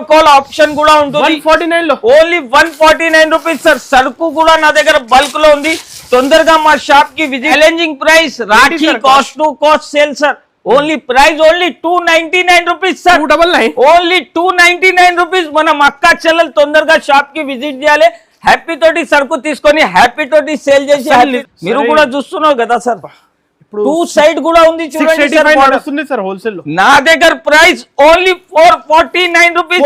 Call option కూడా ఉంటుంది 149 లో ఓన్లీ 149 రూపీస్ సార్. సరుకు కూడా నా దగ్గర బల్క్ లో ఉంది. తొందరగా మా షాప్ కి visit. Challenging price Rakhi cost to cost sale sir. Only price only 299 rupees sir. 299 only 299 rupees. మనం అక్క చెల్లెలు తొందరగా షాప్ కి విజిట్ చేయాలి. హ్యాపీ తోటి సరుకు తీసుకొని హ్యాపీ తోటి సేల్ చేసి మీరు కూడా చూస్తున్నారు కదా సార్. టూ సైడ్ కూడా ఉంది చూడండి సార్. హోల్సేల్ లో నా దగ్గర price only 449 rupees.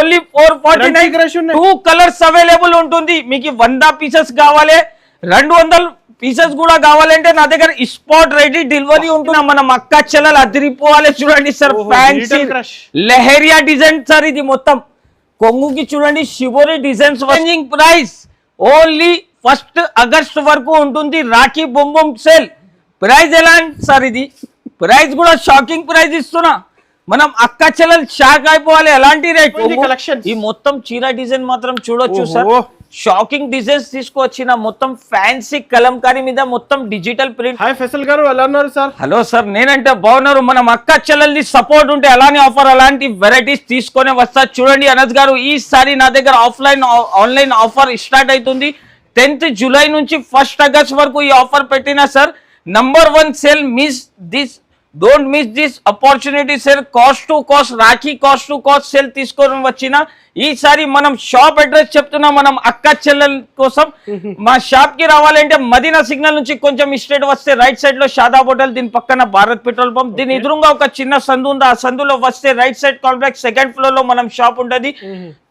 Only 449. 2 colours available ఉంటుంది. మీకు 100 పీసెస్ కావాలి, 200 పీసెస్ కూడా కావాలంటే నా దగ్గర స్పాట్ రెడీ డెలివరీ ఉంటుంది. మనం అక్క చెల్లెలు అదిరిపోవాలి చూడండి sir. Fancy lehariya design sir. ఇది మొత్తం కొంగుకి చూడండి shibori designs. Price only 1 August వరకు ఉంటుంది. రాఖీ బొంబం సేల్. ప్రైస్ ఎలా సార్? ఇది ప్రైస్ కూడా షాకింగ్ ప్రైస్ ఇస్తున్నా. మనం అక్క చెల్లెలు షాక్ అయిపోవాలి. ఎలాంటి రేట్ కలెక్షన్. ఈ మొత్తం చీర డిజైన్ మాత్రం చూడొచ్చు సార్. షాకింగ్ డిజైన్స్ తీసుకొచ్చిన మొత్తం ఫ్యాన్సీ కలంకారీ మీద మొత్తం డిజిటల్ ప్రింట్. హాయ్ ఫైసల్ గారు, ఎలా ఉన్నారు సార్? హలో సార్, నేనంటే బాగున్నారు. మనం అక్క చెల్లెల్ని సపోర్ట్ ఉంటే అలానే ఆఫర్ అలాంటి వెరైటీస్ తీసుకొని వస్తా. చూడండి అనస్ గారు, ఈసారి నా దగ్గర ఆన్లైన్ ఆఫర్ స్టార్ట్ అవుతుంది. 10th జూలై నుంచి 1st ఆగస్ట్ వరకు ఈ ఆఫర్ పెట్టినా sir. Number 1 sale. Don't miss this opportunity sir. Cost to cost Rakhi cost to cost sale తీసుకొని వచ్చిన. ఈసారి మనం షాప్ అడ్రస్ చెప్తున్నాం. మనం అక్క చెల్లెల కోసం మా షాప్ కి రావాలంటే మదీనా సిగ్నల్ నుంచి కొంచెం స్ట్రేట్ వస్తే రైట్ సైడ్ లో షాదాబ్ హోటల్, దీని పక్కన భారత్ పెట్రోల్ పంప్, దీని ఎదురుగా ఒక చిన్న సందు ఉంది. ఆ సందులో వస్తే right side complex 2nd floor లో మనం షాప్ ఉంటుంది.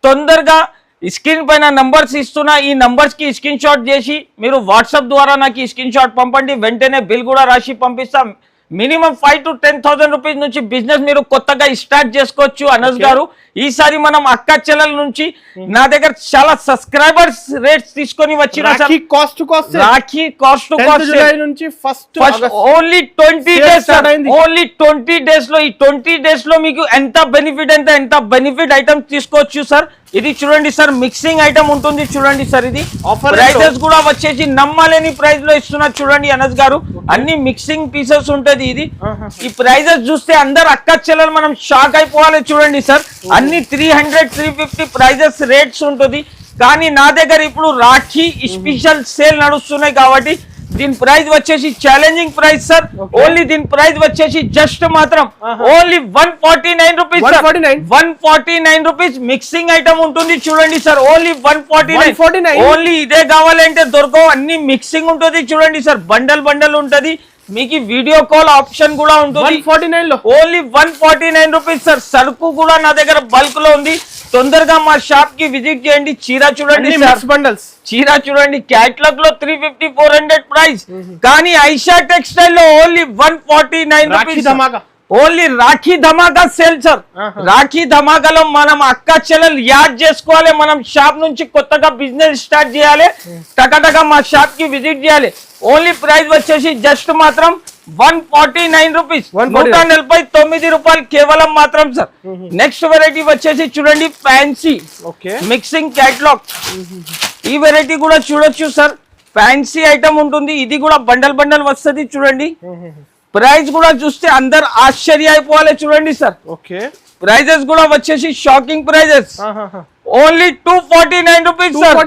తొందరగా స్క్రీన్ పైన నంబర్స్ ఇస్తున్నా. ఈ నంబర్స్ కి స్క్రీన్ షాట్ చేసి మీరు వాట్సాప్ ద్వారా నాకు స్క్రీన్ షాట్ పంపండి. వెంటనే బిల్ కూడా రాసి పంపిస్తాం. మినిమం 5,000 to 10,000 రూపీస్ నుంచి బిజినెస్ మీరు కొత్తగా స్టార్ట్ చేసుకోవచ్చు అనస్ గారు. ఈసారి మనం అక్క చెల్లెల నుంచి నా దగ్గర చాలా సబ్స్క్రైబర్స్ రేట్స్ తీసుకొని వచ్చిన రాఖీ కాస్ట్ టు కాస్ట్ నుంచి first only 20 days. Only 20 days లో, ఈ 20 డేస్ లో మీకు ఎంత బెనిఫిట్ ఐటమ్స్ తీసుకోవచ్చు సార్. ఇది చూడండి సార్, మిక్సింగ్ ఐటమ్ ఉంటుంది చూడండి సార్. ఇది ప్రైజెస్ కూడా వచ్చేసి నమ్మలేని ప్రైస్ లో ఇస్తున్నారు చూడండి అనస్ గారు. అన్ని మిక్సింగ్ పీసెస్ ఉంటది. ఇది ఈ ప్రైజెస్ చూస్తే అందరు అక్క చెల్లెలు మనం షాక్ అయిపోవాలి చూడండి సార్. అన్ని 300, 350 ప్రైజెస్ రేట్స్ ఉంటుంది. కానీ నా దగ్గర ఇప్పుడు రాఖీ స్పెషల్ సేల్ నడుస్తున్నాయి కాబట్టి దీని ప్రైస్ వచ్చేసి ఛాలెంజింగ్ ప్రైస్ సార్. ఓన్లీ దీని ప్రైస్ వచ్చేసి జస్ట్ మాత్రం only 149 rupees. 149 rupees. Mixing item ఉంటుంది చూడండి సార్. ఓన్లీ 149. ఓన్లీ ఇదే కావాలంటే దొరకవు. అన్ని మిక్సింగ్ ఉంటుంది చూడండి సార్. బండల్ ఉంటది. మీకు వీడియో కాల్ ఆప్షన్ కూడా ఉంటుంది. 149 లో ఓన్లీ 149 రూపీస్ సార్. సరుకు కూడా నా దగ్గర బల్క్ లో ఉంది. తొందరగా మా షాప్ కి విజిట్ చేయండి. చీర చూడండి బండల్స్. చీర చూడండి క్యాటలాగ్ లో 350, 400 ప్రైస్. కానీ ఐషా టెక్స్టైల్ లో ఓన్లీ 149 రూపీస్. ఓన్లీ రాఖీ ధమాకా సేల్ సార్. రాఖీ ధమాకాలో మనం అక్క చెల్లెలు యాడ్ చేసుకోవాలి. మనం షాప్ నుంచి కొత్తగా బిజినెస్ స్టార్ట్ చేయాలి. టకటగా మా షాప్ కి విజిట్ చేయాలి. ఓన్లీ ప్రైస్ వచ్చేసి జస్ట్ మాత్రం 149 రూపీస్. 149 రూపాయలు కేవలం మాత్రం సార్. నెక్స్ట్ వెరైటీ వచ్చేసి చూడండి ఫ్యాన్సీ మిక్సింగ్ క్యాటలాగ్. ఈ వెరైటీ కూడా చూడొచ్చు సార్. ఫ్యాన్సీ ఐటమ్ ఉంటుంది. ఇది కూడా బండల్ వస్తుంది చూడండి. ప్రైస్ కూడా చూస్తే అందరు ఆశ్చర్య అయిపోవాలి చూడండి సార్. ప్రైజెస్ కూడా వచ్చేసి shocking prices. Only 249 rupees sir.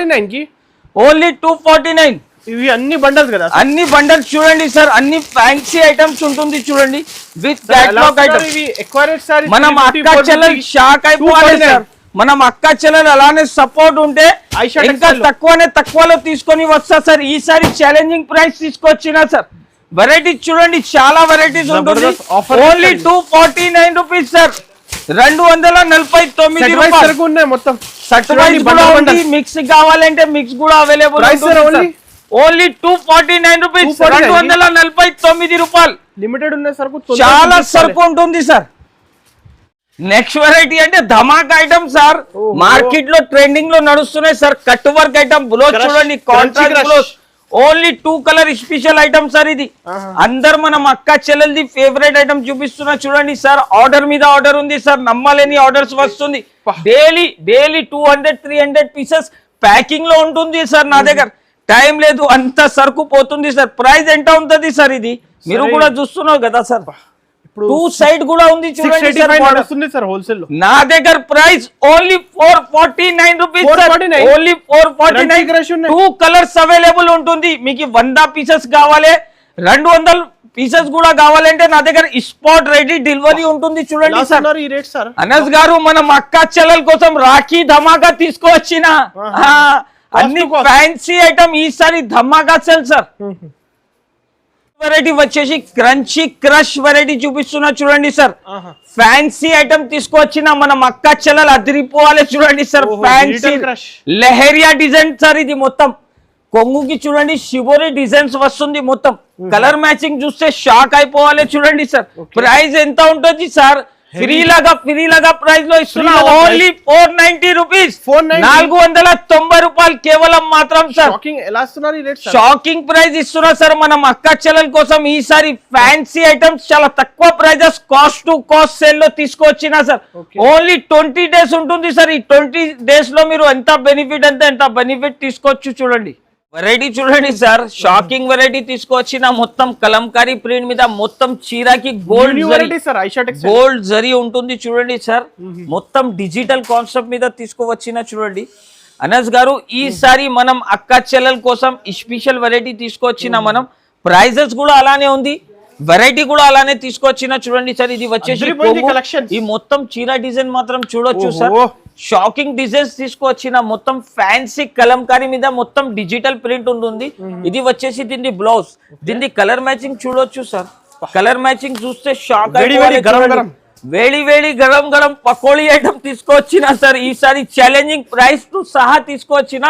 Only 249. ఇవి అన్ని బండల్స్ కదా? అన్ని బండల్స్ చూడండి సార్. అన్ని ఫ్యాన్సీ ఐటమ్స్ ఉంటుంది చూడండి విత్ క్యాటలాగ్ ఐటమ్. మనం అక్క చెల్లెలు షాక్ అయిపోవాలి సార్. మనం అక్క చెల్లెలు అలానే సపోర్ట్ ఉంటే ఇంకా తక్కువలో తీసుకొని వస్తా సార్. ఈసారి ఛాలెంజింగ్ ప్రైస్ తీసుకొచ్చినా సార్. వెరైటీస్ చూడండి, చాలా వెరైటీస్ ఉంటుంది. Only 249 rupees sir. 249 రూపాయలు. మొత్తం మిక్స్ కావాలంటే మిక్స్ కూడా అవైలబుల్. Only 249 rupees. 249 రూపాయలు. లిమిటెడ్ ఉన్న సరుకు, చాలా సరుకు ఉంటుంది సార్. నెక్స్ట్ వెరైటీ అంటే ధమాకా ఐటమ్ సార్. మార్కెట్ లో ట్రెండింగ్ లో నడుస్తున్నాయి sir. Cut work item blouse చూడండి, contrast blouse. Only 2 colour special item sir. ఇది అందరు మనం అక్క చెల్లెలది ఫేవరెట్ ఐటమ్ చూపిస్తున్నా చూడండి సార్. ఆర్డర్ మీద ఆర్డర్ ఉంది సార్. నమ్మలేని ఆర్డర్స్ వస్తుంది. డైలీ 200, 300 పీసెస్ ప్యాకింగ్ లో ఉంటుంది సార్. నా దగ్గర టైం లేదు, అంత సరుకు పోతుంది సార్. ప్రైస్ ఎంత ఉంటుంది సార్? ఇది మీరు కూడా చూస్తున్నారు కదా సార్. టూ సైడ్ కూడా ఉంది చూడండి సార్. వస్తుంది సార్ హోల్సేల్ లో. నా దగ్గర price only 449 rupees, only 449. 2 colours available ఉంటుంది. మీకు 100 పీసెస్ కావాలి, 200 పీసెస్ కూడా కావాలంటే నా దగ్గర స్పాట్ రెడీ డెలివరీ ఉంటుంది చూడండి సార్. అనస్ గారు మనం అక్క చెల్లెల కోసం రాఖీ ధమాకా తీసుకువచ్చిన అన్ని ఫ్యాన్సీ ఐటమ్ ఈసారి ధమాకా సేల్ సార్. వెరైటీ వచ్చేసి క్రంచీ క్రష్ వెరైటీ చూపిస్తున్నా చూడండి సార్. ఫ్యాన్సీ ఐటమ్ తీసుకొచ్చిన మనం అక్క చెల్లెలు అదిరిపోవాలి చూడండి sir. Fancy lehariya design sir. ఇది మొత్తం కొంగుకి చూడండి శివోరి డిజైన్స్ వస్తుంది. మొత్తం కలర్ మ్యాచింగ్ చూస్తే షాక్ అయిపోవాలి చూడండి సార్. ప్రైస్ ఎంత ఉంటుంది సార్? ఫ్రీ లాగా ప్రైస్ లో ఇస్తున్నా ఓన్లీ 490 రూపీస్, 490 రూపాయలు కేవలం మాత్రం సార్. షాకింగ్ ప్రైస్ ఇస్తున్నా సార్ మనం అక్క చెల్లెల కోసం. ఈసారి ఫ్యాన్సీ ఐటమ్స్ చాలా తక్కువ prices cost to cost sale లో తీసుకొచ్చినా సార్. ఓన్లీ 20 డేస్ ఉంటుంది సార్. ఈ 20 డేస్ లో మీరు ఎంత బెనిఫిట్ తీసుకోవచ్చు చూడండి. వెరైటీ చూడండి సార్, షాకింగ్ వెరైటీ తీసుకొచ్చిన మొత్తం కలంకారీ ప్రింట్ మీద మొత్తం చీరకి గోల్డ్ జరీ ఉంటుంది చూడండి సార్. మొత్తం డిజిటల్ కాన్సెప్ట్ మీద తీసుకువచ్చిన చూడండి. అనస్ గారు ఈసారి మనం అక్క చెల్లెల కోసం స్పెషల్ వెరైటీ తీసుకొచ్చిన మనం. ప్రైజెస్ కూడా అలానే ఉంది, వెరైటీ కూడా అలానే తీసుకొచ్చిన చూడండి సార్. ఇది వచ్చేసి ఈ మొత్తం చీర డిజైన్ మాత్రం చూడొచ్చు సార్. షాకింగ్ డిజైన్స్ తీసుకొచ్చిన మొత్తం ఫ్యాన్సీ కలంకారీ మీద మొత్తం డిజిటల్ ప్రింట్ ఉంటుంది. ఇది వచ్చేసి దీని బ్లౌజ్, దీని కలర్ మ్యాచింగ్ చూడొచ్చు సార్. కలర్ మ్యాచింగ్ చూస్తే షాక్. వేడి వేడి గరం పకోడీ ఐటమ్ తీసుకొచ్చిన సార్. ఈసారి ఛాలెంజింగ్ ప్రైస్ తో సహా తీసుకొచ్చిన.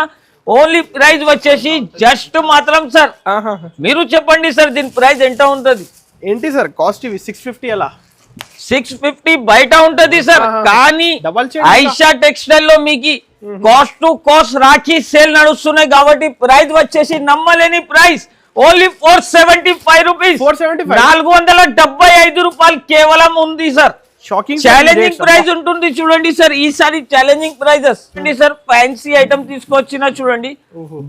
ఓన్లీ ప్రైస్ వచ్చేసి జస్ట్ మాత్రం సార్ మీరు చెప్పండి సార్ దీని ప్రైస్ ఎంత ఉంటది? ఏంటి సార్ కాస్ట్? 650 అలా 650 బయట ఉంటది సార్. కానీ ఐషా టెక్స్టైల్ లో మీకు cost to cost Rakhi sale నడుస్తున్నాయి కాబట్టి ప్రైస్ వచ్చేసి నమ్మలేని ప్రైస్ ఓన్లీ 475 రూపీస్, 475 రూపాయలు కేవలం ఉంది సార్. ఛాలెంజింగ్ ప్రైస్ ఉంటుంది చూడండి సార్. ఈసారి challenging prices sir. Fancy item తీసుకొచ్చిన చూడండి,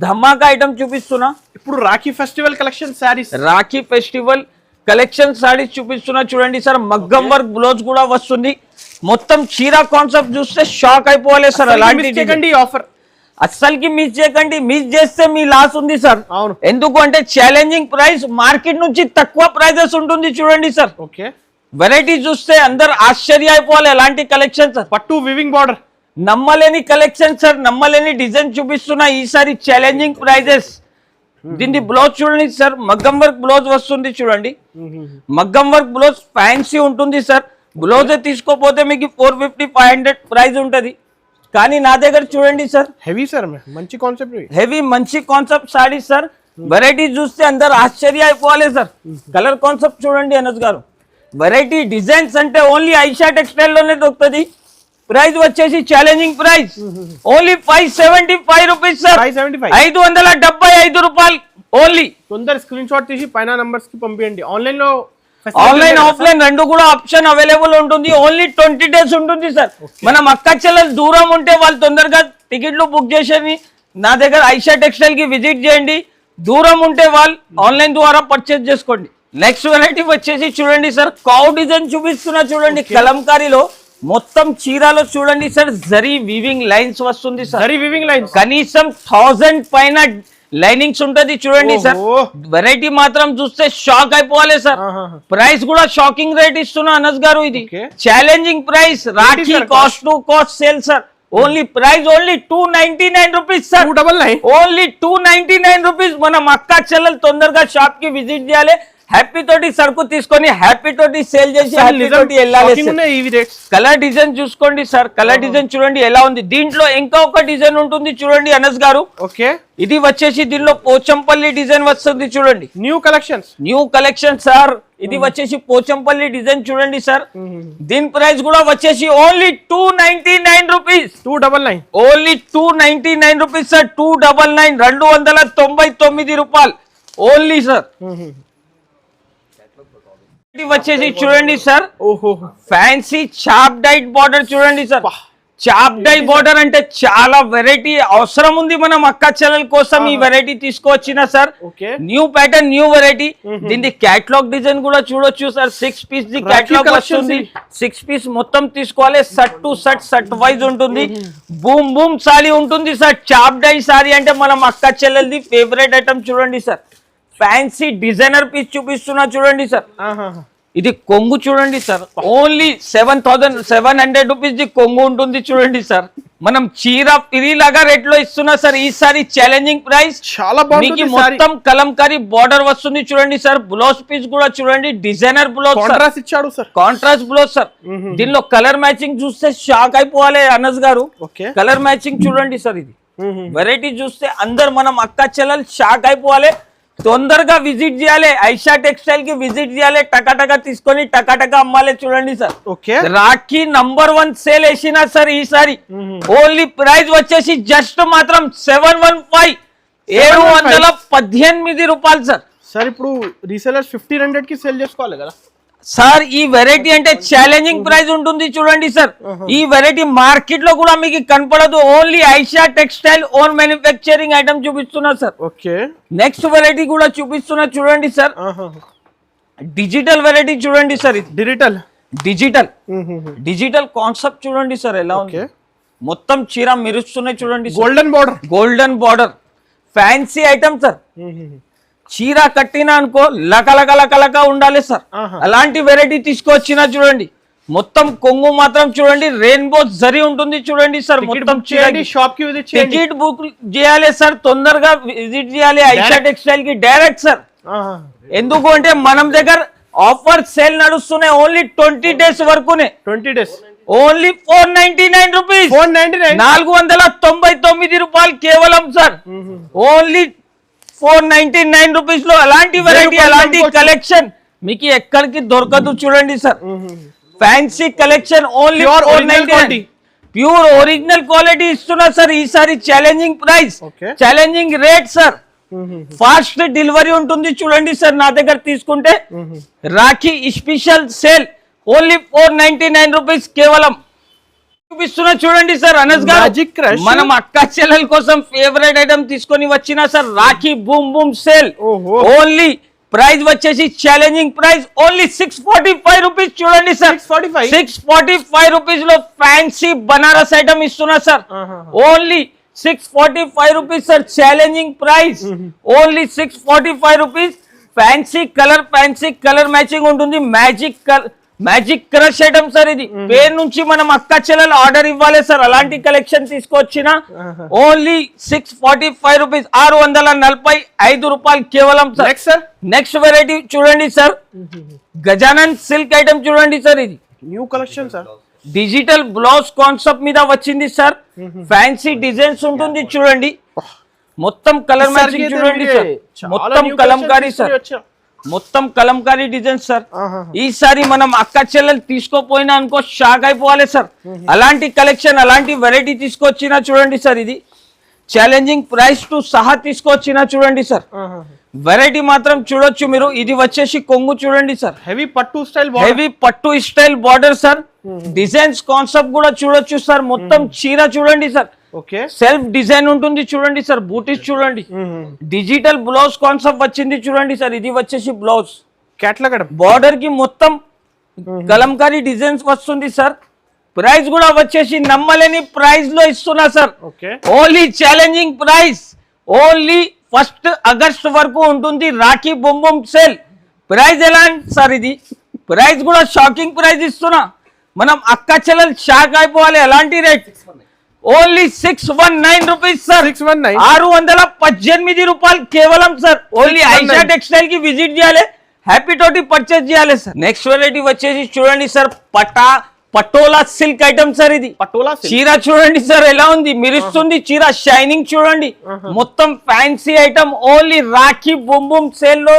ధమాకా ఐటమ్ చూపిస్తున్నా. ఇప్పుడు Rakhi festival collection saris, Rakhi festival collection saris చూపిస్తున్నా చూడండి సార్. మగ్గం వర్క్ బ్లౌజ్ కూడా వస్తుంది. మొత్తం చీర కాన్సెప్ట్ చూస్తే షాక్ అయిపోవాలి సార్. అలాంటి ఆఫర్ అస్సలకి మిస్ చేయకండి. మిస్ చేస్తే మీ లాస్ ఉంది సార్. ఎందుకు అంటే ఛాలెంజింగ్ ప్రైస్, మార్కెట్ నుంచి తక్కువ ప్రైజెస్ ఉంటుంది చూడండి సార్. ఓకే, వెరైటీ చూస్తే అందరు ఆశ్చర్య అయిపోవాలి. ఎలాంటి కలెక్షన్ సార్. పట్టు వివింగ్ బార్డర్, నమ్మలేని కలెక్షన్ సార్. నమ్మలేని డిజైన్ చూపిస్తున్నా ఈసారి ఛాలెంజింగ్ ప్రైజెస్. దీన్ని బ్లౌజ్ చూడండి సార్, మగ్గం వర్క్ బ్లౌజ్ వస్తుంది చూడండి. మగ్గం వర్క్ బ్లౌజ్ ఫ్యాన్సీ ఉంటుంది సార్. బ్లౌజ్ తీసుకోపోతే మీకు 450-500 ప్రైస్ ఉంటది. కానీ నా దగ్గర చూడండి సార్ హెవీ సార్, మంచి కాన్సెప్ట్, మంచి కాన్సెప్ట్ సారీ సార్. వెరైటీ చూస్తే అందరు ఆశ్చర్య అయిపోవాలి సార్. కలర్ కాన్సెప్ట్ చూడండి అనస్ గారు. వెరైటీ డిజైన్స్ అంటే ఓన్లీ ఐషా టెక్స్టైల్ లోనే దొరుకుతుంది. ప్రైస్ వచ్చేసి challenging price only 575 rupees sir. 575 రూపాయలు ఓన్లీ. తొందర స్క్రీన్ షాట్ తీసి పైన నంబర్స్ కి పంపించండి. ఆన్లైన్ ఆఫ్లైన్ రెండు కూడా ఆప్షన్ అవైలబుల్ ఉంటుంది. ఓన్లీ 20 డేస్ ఉంటుంది సార్. మనం అక్క చెల్లెలు దూరం ఉంటే వాళ్ళు తొందరగా టికెట్లు బుక్ చేసేది నా దగ్గర ఐషా టెక్స్టైల్ కి విజిట్ చేయండి. దూరం ఉంటే వాళ్ళు ఆన్లైన్ ద్వారా పర్చేస్ చేసుకోండి. నెక్స్ట్ వెరైటీ వచ్చేసి చూడండి సార్, కౌ డిజైన్ చూపిస్తున్నా చూడండి. కలంకారీలో మొత్తం చీరలో చూడండి సార్ జరీ వీవింగ్ లైన్స్ వస్తుంది సార్. జరీ వీవింగ్ లైన్స్ కనీసం 1000 పైన లైనింగ్స్ ఉంటది చూడండి సార్. వెరైటీ మాత్రం చూస్తే షాక్ అయిపోవాలి సార్. ప్రైస్ కూడా షాకింగ్ రేట్ ఇస్తున్నా అనస్ గారు. ఇది challenging price, Rakhi cost to cost sale sir. Only price only 299 rupees sir. 299 only 299 rupees. మనం అక్క చెల్లెలు తొందరగా షాప్ కి విజిట్ చేయాలి. హ్యాపీ తోటి సరుకు తీసుకొని హ్యాపీ తోటి సేల్ చేసి హ్యాపీ తోటి వెళ్ళాలి. కలర్ డిజైన్ చూసుకోండి సార్. కలర్ డిజైన్ చూడండి ఎలా ఉంది. దీంట్లో ఇంకా ఒక డిజైన్ ఉంటుంది చూడండి అనస్ గారు. ఓకే, ఇది వచ్చేసి దీనిలో పోచంపల్లి డిజైన్ వస్తుంది చూడండి. New collection sir. ఇది వచ్చేసి పోచంపల్లి డిజైన్ చూడండి సార్. దీని ప్రైస్ కూడా వచ్చేసి only 299 rupees. 299 only 299 rupees sir. 299 299 రూపాయలు ఓన్లీ సార్. వచ్చేసి చూడండి సార్, ఫ్యాన్సీ చాప్ డైట్ బార్డర్ చూడండి సార్. చాప్ డై బోర్డర్ అంటే చాలా వెరైటీ అవసరం ఉంది మనం అక్క చెల్లెల కోసం ఈ వెరైటీ తీసుకొచ్చిన sir. Okay, new pattern new variety. దీని క్యాటలాగ్ డిజైన్ కూడా చూడొచ్చు సార్. 6 పీస్ ది క్యాటలాగ్ వస్తుంది. 6 పీస్ మొత్తం తీసుకోవాలి. షర్ట్ టు షర్ట్ వైజ్ ఉంటుంది. బూమ్ బూమ్ సారీ ఉంటుంది సార్. చాప్ డై సారీ అంటే మనం అక్క చెల్లెలది ఫేవరెట్ ఐటమ్. చూడండి సార్, ఫ్యాన్సీ డిజైనర్ పీస్ చూపిస్తున్నా చూడండి సార్. ఇది కొంగు చూడండి సార్. ఓన్లీ 7,700 రూపీస్ ది కొంగు ఉంటుంది చూడండి సార్. మనం చీర పిరిలాగా రేట్ లో ఇస్తున్నా సార్. ఈసారి ఛాలెంజింగ్ ప్రైస్. చాలా మీకు బాగుంది. మొత్తం కలంకారీ బార్డర్ వస్తుంది చూడండి సార్. బ్లౌజ్ పీస్ కూడా చూడండి, డిజైనర్ బ్లౌజ్ కాంట్రాస్ట్ ఇచ్చాడు సార్. Contrast blouse sir. దీనిలో కలర్ మ్యాచింగ్ చూస్తే షాక్ అయిపోవాలి అనస్ గారు. ఓకే, కలర్ మ్యాచింగ్ చూడండి సార్. ఇది వెరైటీ చూస్తే అందరు మనం అక్క చెల్లెలు షాక్ అయిపోవాలి. తొందరగా విజిట్ చేయాలి. ఐషా టెక్స్టైల్ కి విజిట్ చేయాలి. టకాటకా తీసుకొని టకాటకా అమ్మాలి చూడండి sir. Okay, Rakhi number 1 sale వేసిన సార్ ఈసారి. ఓన్లీ ప్రైస్ వచ్చేసి జస్ట్ మాత్రం 715 718 రూపాయలు సార్. సార్ ఇప్పుడు రీసెలర్స్ 1500 కి సేల్ చేసుకోవాలి కదా సార్. ఈ వెరైటీ అంటే ఛాలెంజింగ్ ప్రైస్ ఉంటుంది చూడండి సార్. ఈ వెరైటీ మార్కెట్ లో కూడా మీకు కనపడదు. Only Aisha textile own manufacturing item చూపిస్తున్నా సార్. ఓకే, నెక్స్ట్ వెరైటీ కూడా చూపిస్తున్నా చూడండి సార్. డిజిటల్ వెరైటీ చూడండి సార్. ఇది డిజిటల్ కాన్సెప్ట్ చూడండి సార్ ఎలా ఉంది. మొత్తం చీర మెరుస్తున్నాయి చూడండి. Golden border fancy item sir. చీర కట్టినా అనుకో లకలక ఉండాలి సార్. అలాంటి వెరైటీ తీసుకొచ్చిన చూడండి. మొత్తం కొంగు మాత్రం చూడండి రెయిన్బో జరీ ఉంటుంది చూడండి సార్. మొత్తం షాప్ కి టికెట్ బుక్ చేయాలి సార్. తొందరగా విజిట్ చేయాలి ఐషా టెక్స్టైల్ కి డైరెక్ట్ సార్. ఎందుకు అంటే మనం దగ్గర ఆఫర్ సేల్ నడుస్తున్నాయి. ఓన్లీ 20 డేస్ వరకునే. 20 డేస్ ఓన్లీ 499 రూపీస్. 499 రూపాయలు కేవలం సార్. ఓన్లీ 499 రూపీస్ లో అలాంటి వెరైటీ అలాంటి కలెక్షన్ మీకు ఎక్కడికి దొరకదు చూడండి sir. Fancy collection only 499. Pure original quality ఇస్తున్నా సార్. ఈసారి challenging price, challenging rate sir. Fast delivery ఉంటుంది చూడండి సార్. నా దగ్గర తీసుకుంటే Rakhi special sale only 499 rupees కేవలం చూపిస్తున్నా చూడండి సార్. అనస్ గారు మనం అక్క చెల్లెల కోసం ఫేవరెట్ ఐటమ్ తీసుకొని వచ్చిన sir. Rakhi boom boom sale. Only price వచ్చేసి ఛాలెంజింగ్ ప్రైస్ ఓన్లీ 645 రూపీస్ చూడండి సార్. 645 రూపీస్ లో ఫ్యాన్సీ బనారస్ ఐటమ్ ఇస్తున్నా sir. Only 645 rupees sir. Challenging price only 645 rupees. Fancy colour matching ఉంటుంది. Magic crush item sir. ఇది పేరు నుంచి మనం అక్క చెల్లెలు ఆర్డర్ ఇవ్వాలి సార్. అలాంటి కలెక్షన్ తీసుకొచ్చిన ఓన్లీ 645 రూపీస్. 645 రూపాయలు కేవలం సార్. నెక్స్ట్ వెరైటీ చూడండి సార్. గజానన్ సిల్క్ ఐటమ్ చూడండి సార్. ఇది new collection sir. Digital blouse concept మీద వచ్చింది సార్. ఫ్యాన్సీ డిజైన్స్ ఉంటుంది చూడండి. మొత్తం కలర్ మ్యాచింగ్ చూడండి సార్. మొత్తం కలంకారీ సార్. మొత్తం కలంకారీ డిజైన్ సార్. ఈసారి మనం అక్క చెల్లెలు తీసుకోపోయినా అనుకో షాక్ అయిపోవాలి సార్. అలాంటి కలెక్షన్ అలాంటి వెరైటీ తీసుకొచ్చినా చూడండి సార్. ఇది ఛాలెంజింగ్ ప్రైస్ టు సహా తీసుకొచ్చినా చూడండి సార్. వెరైటీ మాత్రం చూడొచ్చు మీరు. ఇది వచ్చేసి కొంగు చూడండి సార్. హెవీ పట్టు style border sir. Designs concept కూడా చూడొచ్చు సార్. మొత్తం చీర చూడండి సార్. సెల్ఫ్ డిజైన్ ఉంటుంది చూడండి సార్. బూటీస్ చూడండి. డిజిటల్ బ్లౌజ్ కాన్సెప్ట్ వచ్చింది చూడండి సార్. ఇది వచ్చేసి బ్లౌజ్ క్యాట్లాగ్ బార్డర్ కి మొత్తం కలంకారీ డిజైన్స్ వస్తుంది సార్. ప్రైస్ కూడా వచ్చేసి నమ్మలేని ప్రైస్ లో ఇస్తున్నా sir. Only challenging price. Only 1 August వరకు ఉంటుంది Rakhi boom boom sale. Price ఎలా సార్? ఇది ప్రైస్ కూడా షాకింగ్ ప్రైస్ ఇస్తున్నా. మనం అక్క చెల్లెలు షాక్ అయిపోవాలి. అలాంటి రేట్ ఓన్లీ 619 రూపీస్ సార్. 618 రూపాయలు కేవలం సార్. ఓన్లీ ఐషా టెక్స్టైల్ కి విజిట్ చేయాలి. హ్యాపీ తోటి పర్చేజ్ చేయాలి సార్. నెక్స్ట్ వెరైటీ వచ్చేసి చూడండి sir. Patola silk item sir. ఇది చీర చూడండి సార్ ఎలా ఉంది. మెరుస్తుంది చీర. షైనింగ్ చూడండి. మొత్తం fancy item. Only Rakhi boom boom sale లో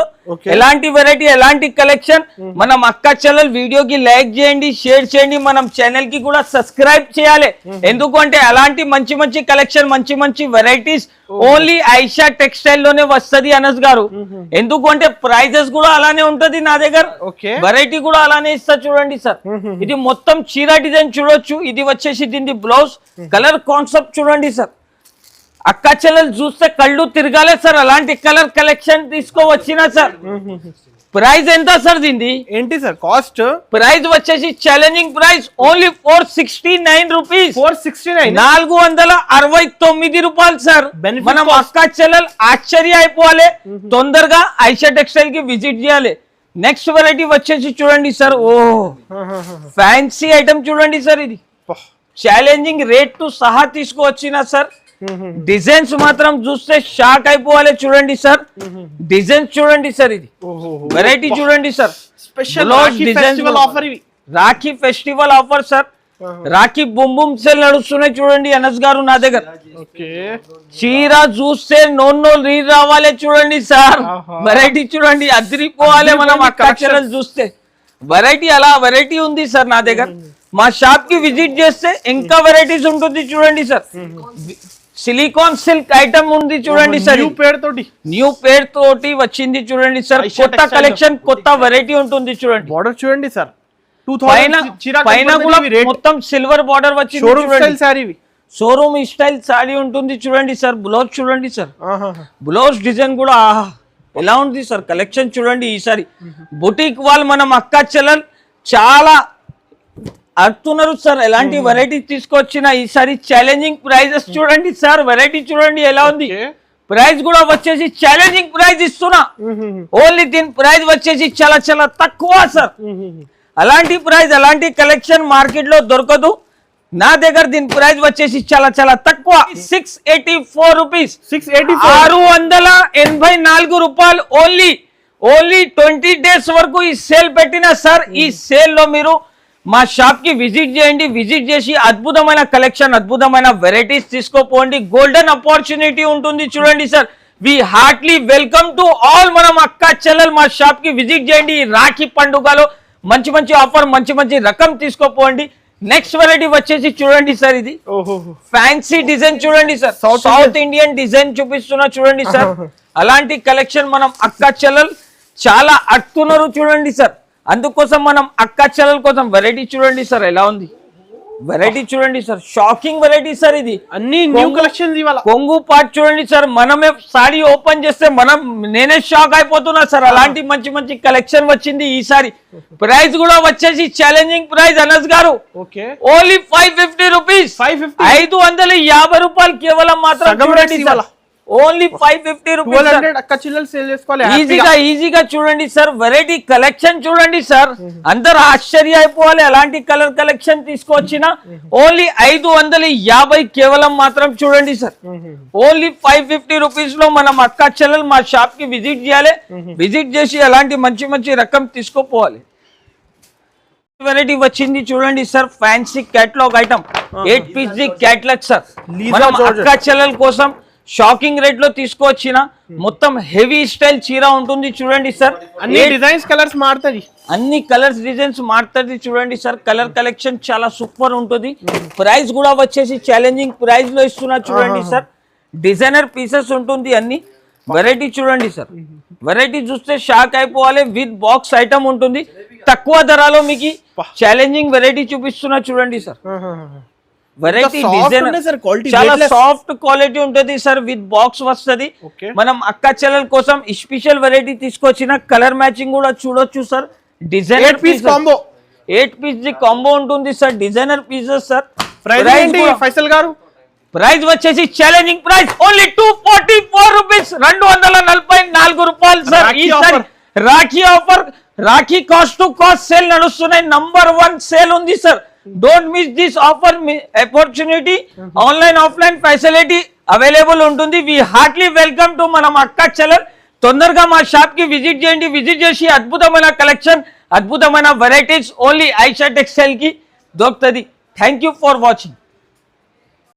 ఎలాంటి వెరైటీ ఎలాంటి కలెక్షన్ మనం అక్క చెల్లెల్ వీడియోకి లైక్ చేయండి, షేర్ చేయండి, మనం ఛానల్ కి కూడా సబ్స్క్రైబ్ చేయాలి. ఎందుకంటే అలాంటి మంచి మంచి కలెక్షన్ మంచి మంచి వెరైటీస్ ఓన్లీ ఐషా టెక్స్టైల్ లోనే వస్తది అనస్ గారు. ఎందుకంటే ప్రైజెస్ కూడా అలానే ఉంటది నా దగ్గర, వెరైటీ కూడా అలానే ఇస్తా. చూడండి సార్, ఇది మొత్తం చీర డిజైన్ చూడొచ్చు. ఇది వచ్చేసి దీని బ్లౌజ్ కలర్ కాన్సెప్ట్ చూడండి సార్. అక్క చెల్లెలు చూస్తే కళ్ళు తిరగాలే సార్, అలాంటి కలర్ కలెక్షన్ తీసుకోవచ్చిన సార్. ప్రైస్ ఎంత సార్ దీన్ని? ఏంటి సార్ కాస్ట్? ప్రైస్ వచ్చేసి ఛాలెంజింగ్ ప్రైస్ ఓన్లీ 469 రూపీస్. 469, 469 రూపాయలు సార్. మనం అక్క చెల్లెలు ఆశ్చర్య అయిపోవాలి. తొందరగా ఐషా టెక్స్టైల్ కి విజిట్ చేయాలి. నెక్స్ట్ వెరైటీ వచ్చేసి చూడండి సార్, ఓ ఫ్యాన్సీ ఐటమ్ చూడండి సార్. ఇది ఛాలెంజింగ్ రేట్ తో సహా తీసుకువచ్చిన సార్. డిజైన్స్ మాత్రం చూస్తే షాక్ అయిపోవాలి. చూడండి సార్, డిజైన్స్ చూడండి సార్. ఇది వెరైటీ చూడండి సార్. స్పెషల్ ఫెస్టివల్ ఆఫర్, ఇవి Rakhi festival offer sir. Rakhi boom boom sale నడుస్తున్నాయి చూడండి అనస్ గారు నా దగ్గర. చీర చూస్తే నోన్నో రీడ్ రావాలి చూడండి సార్. వెరైటీ చూడండి, అదిరిపోవాలి. మనం అక్క చెల్లెలు చూస్తే వెరైటీ అలా వెరైటీ ఉంది సార్ నా దగ్గర. మా షాప్ కి విజిట్ చేస్తే ఇంకా వెరైటీస్ ఉంటుంది చూడండి సార్. సిలికాన్ సిల్క్ ఐటమ్ ఉంది చూడండి సార్. న్యూ పేర్ తోటి వచ్చింది చూడండి సార్. కొత్త కలెక్షన్ కొత్త వెరైటీ ఉంటుంది చూడండి. బార్డర్ చూడండి సార్, పైన కూడా మొత్తం సిల్వర్ బార్డర్ వచ్చింది చూడండి. షోరూమ్ స్టైల్ సారీ ఉంటుంది చూడండి సార్. బ్లౌజ్ చూడండి సార్, బ్లౌజ్ డిజైన్ కూడా ఎలా ఉంది సార్. కలెక్షన్ చూడండి. ఈసారి బుటీక్ వాళ్ళు మనం అక్క చెల్లెలు చాలా అడుగుతున్నారు సార్, ఎలాంటి వెరైటీ తీసుకొచ్చిన ఈసారి ఛాలెంజింగ్ ప్రైజెస్ చూడండి సార్. వెరైటీ చూడండి ఎలా ఉంది. ప్రైస్ కూడా వచ్చేసి ఛాలెంజింగ్ ప్రైస్ ఇస్తున్నా. ఓన్లీ దీని ప్రైస్ వచ్చేసి చాలా చాలా తక్కువ సార్. అలాంటి ప్రైస్ అలాంటి కలెక్షన్ మార్కెట్ లో దొరకదు. నా దగ్గర దీని ప్రైస్ వచ్చేసి చాలా చాలా తక్కువ. 684 రూపీస్. 684 రూపాయలు. ఓన్లీ 20 డేస్ వరకు ఈ సేల్ పెట్టిన సార్. ఈ సేల్ లో మీరు మా షాప్ కి విజిట్ చేయండి. విజిట్ చేసి అద్భుతమైన కలెక్షన్ అద్భుతమైన వెరైటీస్ తీసుకోపోండి. గోల్డెన్ ఆపర్చునిటీ ఉంటుంది చూడండి sir. We heartly welcome to all. మనం అక్క చెల్లెలు మా షాప్ కి విజిట్ చేయండి. ఈ రాఖీ పండుగలో మంచి మంచి ఆఫర్ మంచి మంచి రకం తీసుకోపోండి. నెక్స్ట్ వెరైటీ వచ్చేసి చూడండి సార్. ఇది ఫ్యాన్సీ డిజైన్ చూడండి సార్. సౌత్ ఇండియన్ డిజైన్ చూపిస్తున్నా చూడండి సార్. అలాంటి కలెక్షన్ మనం అక్క చెల్లెలు చాలా అడుగుతున్నారు చూడండి సార్. అందుకోసం మనం అక్క చెల్లెల కోసం వెరైటీ చూడండి సార్ ఎలా ఉంది. వెరైటీ చూడండి సార్, షాకింగ్ వెరైటీ సార్. ఇది అన్ని న్యూ కలెక్షన్స్ ఇవాళ. కొంగు పార్ట్ చూడండి సార్. మనమే సారీ ఓపెన్ చేస్తే నేనే షాక్ అయిపోతున్నా సార్. అలాంటి మంచి మంచి కలెక్షన్ వచ్చింది ఈసారి. ప్రైస్ కూడా వచ్చేసి ఛాలెంజింగ్ ప్రైస్ అనస్ గారు. Only 550 rupees. 550 రూపాయలు కేవలం మాత్రం చూడండి సార్. Only 550 rupees. ఈజీగా చూడండి సార్. వెరైటీ కలెక్షన్ చూడండి సార్. అందరు ఆశ్చర్య అయిపోవాలి. అలాంటి కలర్ కలెక్షన్ తీసుకొచ్చిన ఓన్లీ 550 కేవలం మాత్రం చూడండి సార్. ఓన్లీ 550 రూపీస్ లో మనం అక్క చెల్లెలు మా షాప్ కి విజిట్ చేయాలి. విజిట్ చేసి అలాంటి మంచి మంచి రకం తీసుకోపోవాలి. వెరైటీ వచ్చింది చూడండి sir. Fancy catalogue item 8 piece the catalogue sir. మనం అక్క చెల్లెల కోసం షాకింగ్ రేట్ లో తీసుకొచ్చిన మొత్తం హెవీ స్టైల్ చీర ఉంటుంది చూడండి సార్. అన్ని డిజైన్స్ కలర్స్ మారుతుంది. అన్ని కలర్స్ డిజైన్స్ మారుతుంది చూడండి సార్. కలర్ కలెక్షన్ చాలా సూపర్ ఉంటుంది. ప్రైస్ కూడా వచ్చేసి ఛాలెంజింగ్ ప్రైస్ లో ఇస్తున్నా చూడండి సార్. డిజైనర్ పీసెస్ ఉంటుంది అన్ని. వెరైటీ చూడండి సార్. వెరైటీ చూస్తే షాక్ అయిపోవాలి. విత్ బాక్స్ ఐటమ్ ఉంటుంది. తక్కువ ధరలో మీకు ఛాలెంజింగ్ వెరైటీ చూపిస్తున్నా చూడండి సార్. వెరైటీ డిజైన్ చాలా సాఫ్ట్ క్వాలిటీ ఉంటుంది సార్. విత్ బాక్స్ వస్తుంది. మనం అక్క చెల్లెల కోసం స్పెషల్ వెరైటీ తీసుకొచ్చిన కలర్ మ్యాచింగ్ కూడా చూడొచ్చు sir. Designer 8 piece the combo ఉంటుంది sir. Designer pieces sir. Faisal garu price వచ్చేసి ఛాలెంజింగ్ ప్రైస్ ఓన్లీ 244 రూపీస్. 244 రూపాయలు సార్. ఈసారి Rakhi offer Rakhi cost to cost sale నడుస్తున్నాయి. నంబర్ 1 సేల్ ఉంది sir. Don't miss this offer opportunity. Online offline facility available ఉంటుంది. వి heartly welcome to మనం అక్క చెల్లెలు. తొందరగా మా షాప్ కి విజిట్ చేయండి. విజిట్ చేసి అద్భుతమైన కలెక్షన్ అద్భుతమైన వెరైటీస్ ఓన్లీ ఐషా టెక్స్టైల్ కి దొరుకుతుంది. Thank you for watching.